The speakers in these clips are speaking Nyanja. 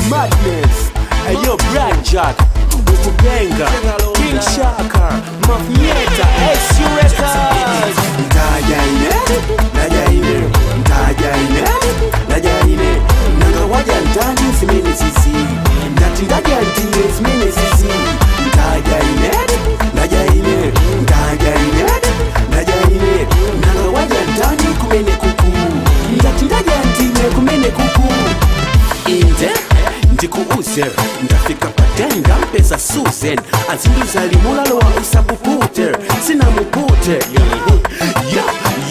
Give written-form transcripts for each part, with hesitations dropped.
Madness, ayo Black Jack, Ukubenga, King Shaka, Mafnyeta, SU Records. Ntajaine, najaine, ntajaine, najaine. Nanga waja ndani simene sisi, ndati ndaja ndine simene sisi. Ntajaine, najaine, ntajaine, najaine. Nanga waja ndani kumene kuku, ndati ndaja ndine kumene kuku. Inde ndikuuze ndafika patenda mpesa Susan azinduza limulalo wa usabupute sina mupute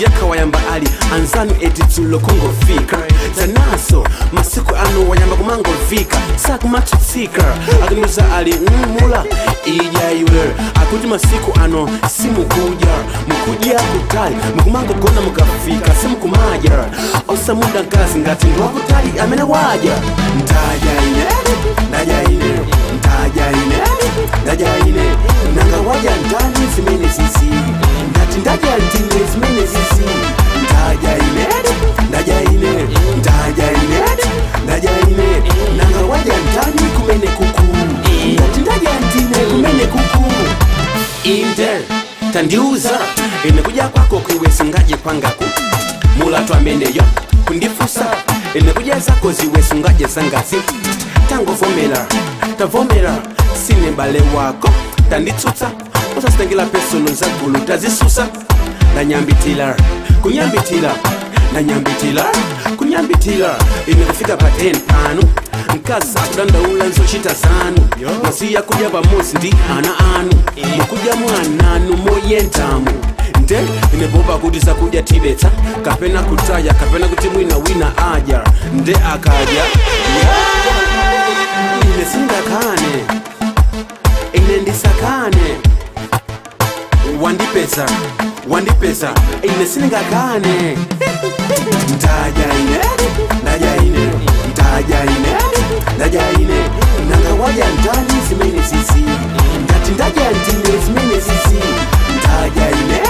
yakawayamba ali anzanu editsulo kungofika zanaso masiku ano wayamba kumango vika sakumatutsika akinuza ali mula ija yule akuti masiku ano simukuja mukuja kutali mukumango gona mukafika simukumaja osa muda ngazi ngati ndwakutali amene waja. Ntajaine, najaine, ntajaine, najaine. Nanga waja ndani simene sisi, ndati ndaja ndine simene sisi. Ntajaine, najaine, ntajaine, najaine. Nanga waja ndani kumene kuku, ndati ndaja ndine kumene kuku. Inde tandiuza inakuja kwako kwiwesungaje kwangaku mulatu ameneyo kundifusa inakuja zako ziwesungaje zangazi tangovomera tavomera sine bale wako tanditsutsa usasitengela pesono zagulu tazisusa ndanyambitila kunyambitila ndanyambitila kunyambitila inakufika paten pano nkaza kudandaula nzochita zanu masiya kuja pamosi ndi ana anu mukuja mwananu moyentamu nde ineboba kuti zakuja tibetsa kapena kutaya kapena kuti mwina wina aja nde akaja ine singakane ine ndisakane wandipeza ine singakane. Ntajaine, najaine, ntajaine, najaine. Nanga waja ndani simene sisi, ndati ndaja ndine simene sisi. Ntajaine,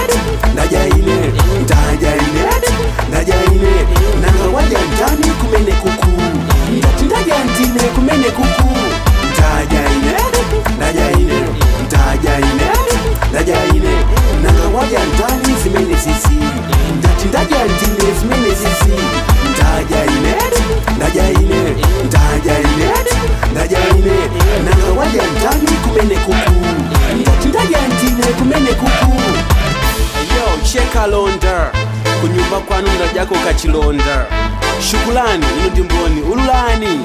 najaine, ntajaine, najaine. Nanga waja ndani kumene kuku, ndati ndaja ndine kumene kuku. Ntajaine, najaine, ntajaine, najaine. Nanga waja ndani simene sisi, ndati ndaja ndine simene sisi. Ntajaine, najaine, ntajaine, najaine. Nanga waja ndani kumene kuku, ndati ndaja ndine kumene kuku. Yo, cheka londa kunyumba kwanu ndajako kachilonda shukulani ino ndimboni ululani